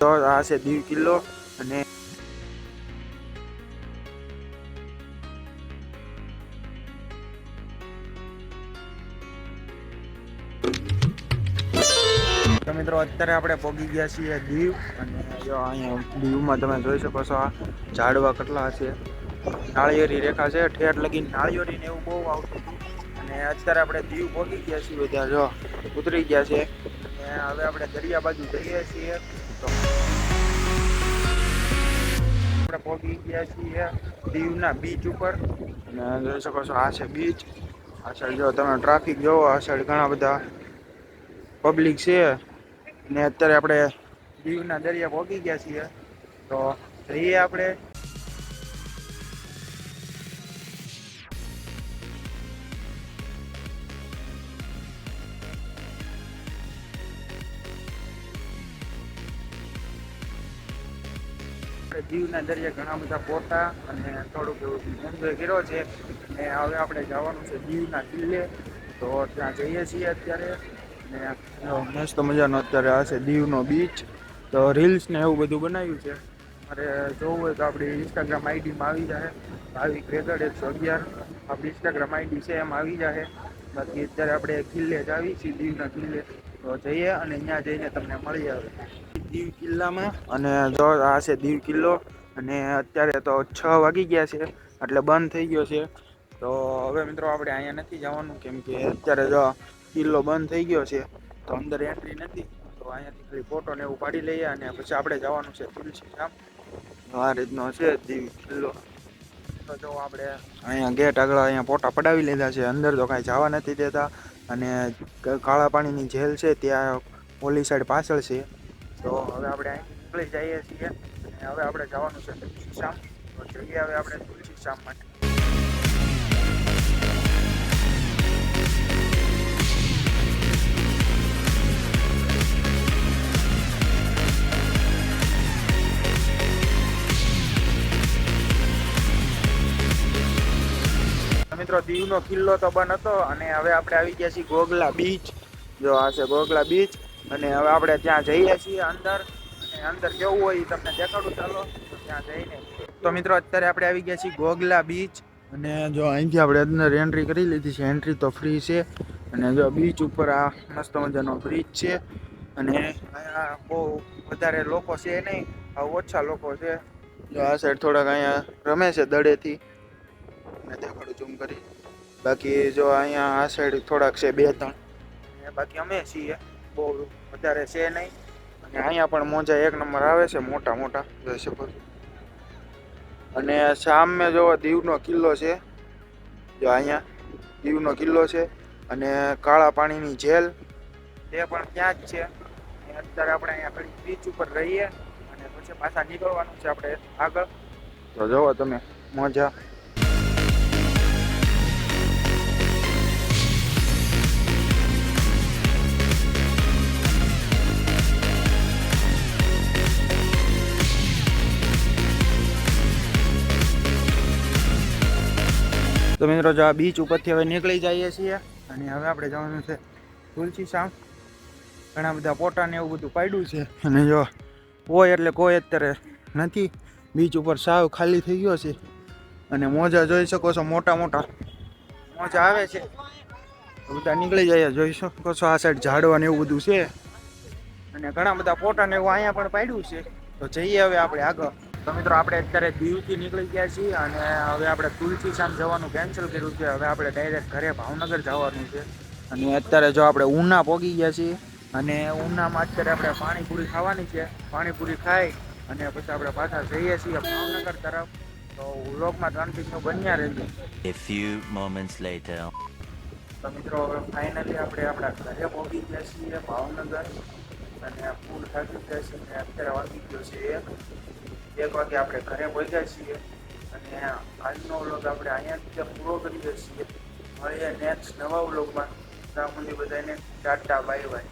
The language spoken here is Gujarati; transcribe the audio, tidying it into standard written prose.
તો આ છે દીવ કિલ્લો અને તો મિત્રો અત્યારે આપણે પહોંચી ગયા છીએ દીવ અને જો અહીંયા દીવમાં તમે જોઈ શકો છો આ ઝાડવા કેટલા છે, નાળિયેરી રેખા છે, ઠેર લગીને નાળિયેરી ને એવું બહુ આવતું હતું અને અત્યારે આપણે દીવ પહોંચી ગયા છીએ, ત્યાં જો ઉતરી ગયા છે અને હવે આપણે દરિયા બાજુ જઈએ છીએ. તો આપણે પહોંચી ગયા છીએ દીવના બીચ ઉપર અને જોઈ શકો છો આ છે બીચ. આ સાઈડ જો તમે ટ્રાફિક જોવો, આ સાઈડ ઘણા બધા પબ્લિક છે અને અત્યારે આપણે દીવના દરિયા પહોંચી ગયા છીએ. તો જઈએ આપણે. દીવના દરિયા ઘણા બધા ફોટા અને થોડુંક એવું એન્જોય કર્યો છે અને હવે આપણે જવાનું છે દીવના કિલ્લે. તો ત્યાં જઈએ છીએ અત્યારે અને મસ્ત મજાનો અત્યારે આ છે દીવનો બીચ. તો રીલ્સ ને એવું બધું બનાવ્યું છે, મારે જોવું હોય તો આપણી ઇન્સ્ટાગ્રામ આઈડીમાં આવી જાય, ભાવિક રેગડ 111 આપણી ઇન્સ્ટાગ્રામ આઈડી છે, એમ આવી જાય. બાકી અત્યારે આપણે કિલ્લે જ આવી છીએ, દીવના કિલ્લે. તો જઈએ અને ત્યાં જઈને તમને મળી આવે દીવ કિલ્લામાં. અને જો આ છે દીવ કિલ્લો અને અત્યારે તો 6 વાગી ગયા છે એટલે બંધ થઈ ગયો છે. તો હવે મિત્રો આપણે અહીંયા નથી જવાનું કેમ કે અત્યારે જો કિલ્લો બંધ થઈ ગયો છે તો અંદર એન્ટ્રી નથી. તો અહીંયાથી ખાલી ફોટો ને એવું પાડી લઈએ અને પછી આપણે જવાનું છે તુલસી ધામ. આ રીતનો છે દીવ કિલ્લો. તો જો આપણે અહીંયા ગેટ આગળ અહીંયા ફોટા પડાવી લીધા છે, અંદર તો કાંઈ જવા નથી દેતા અને કાળા પાણીની જેલ છે ત્યાં ઓલી સાઈડ પાછળ છે. તો હવે આપણે અહીંથી નીકળી જઈએ છીએ અને હવે આપણે જવાનું છે તુલસી શ્યામ. તો જઈએ હવે આપણે તુલસી શ્યામ માટે. મિત્રો દીવનો કિલ્લો તો બંધ હતો અને હવે આપણે આવી ગયા છીએ ગોગલા બીચ. જો આ છે ગોગલા બીચ અને હવે આપણે ત્યાં જઈએ છીએ અંદર અને અંદર કેવું હોય તમને દેખાડું, ચાલો તો ત્યાં જઈને. તો મિત્રો અત્યારે આપણે આવી ગયા છીએ ગોગલા બીચ અને જો અહીંથી આપણે અંદર એન્ટ્રી કરી લીધી છે. એન્ટ્રી તો ફ્રી છે અને જો બીચ ઉપર આ મસ્ત મજાનો બ્રિજ છે અને અહીંયા બહુ વધારે લોકો છે નહીં, ઓછા લોકો છે. જો આ સાઈડ થોડાક અહીંયા રમે છે દડેથી, દેખાડું ઝૂમ કરી. બાકી જો અહીંયા આ સાઈડ થોડાક છે 2-3, બાકી અમે છીએ, બહુ વધારે છે નહીં. અને અહીંયા પણ મોજા એક નંબર આવે છે, મોટા મોટા જોઈ શકો છો. અને સામે જો દીવનો કિલ્લો છે, જો અહીંયા દીવનો કિલ્લો છે અને કાળા પાણીની જેલ તે પણ ત્યાં જ છે. અને અત્યારે આપણે અહીંયા ઘડી બીચ ઉપર રહીએ અને પછી પાછા નીકળવાનું છે આપણે આગળ. તો જોવો તમે મોજા. તો મિત્રો જો આ બીચ ઉપરથી હવે નીકળી જઈએ છીએ અને હવે આપણે જવાનું છે તુલસી શ્યામ. ઘણા બધા ફોટા ને એવું બધું પાડ્યું છે અને જો કોઈ એટલે કોઈ અત્યારે નથી, બીચ ઉપર સાવ ખાલી થઈ ગયો છે. અને મોજા જોઈ શકો છો, મોટા મોટા મોજા આવે છે. બધા નીકળી જાય, જોઈ શકો છો આ સાઈડ ઝાડવા ને એવું બધું છે અને ઘણા બધા ફોટા ને એવું અહીંયા પણ પાડ્યું છે. તો જઈએ હવે આપણે આગળ. તો મિત્રો આપણે અત્યારે દીવથી નીકળી ગયા છીએ અને હવે આપણે તુલસી શ્યામ જવાનું કેન્સલ કર્યું છે. હવે આપણે ડાયરેક્ટ ઘરે ભાવનગર જવાનું છે અને અત્યારે જો આપણે ઉના પહોંચી ગયા છીએ અને ઉનામાં અત્યારે આપણે પાણીપુરી ખાવાની છે. પાણીપુરી ખાઈ અને પછી આપણે પાછા જઈએ છીએ ભાવનગર તરફ. તો વ્લોગમાં કન્ટિન્યુ બન્યા રહેજો. A few moments later. તો મિત્રો હવે ફાઇનલી આપણે આપણા ઘરે પહોંચી ગયા છીએ ભાવનગર અને ફૂલ થાકી ગયા છીએ. અત્યારે વાગી ગયો છે 1 વાગે આપણે ઘરે પહોંચ્યા છીએ અને આજનો વ્લોગ આપણે અહીંયા પૂરો કરીએ છીએ. મળીએ નેક્સ્ટ નવા વ્લોગમાં. ત્યાં સુધી બધાને ટાટા બાય બાય.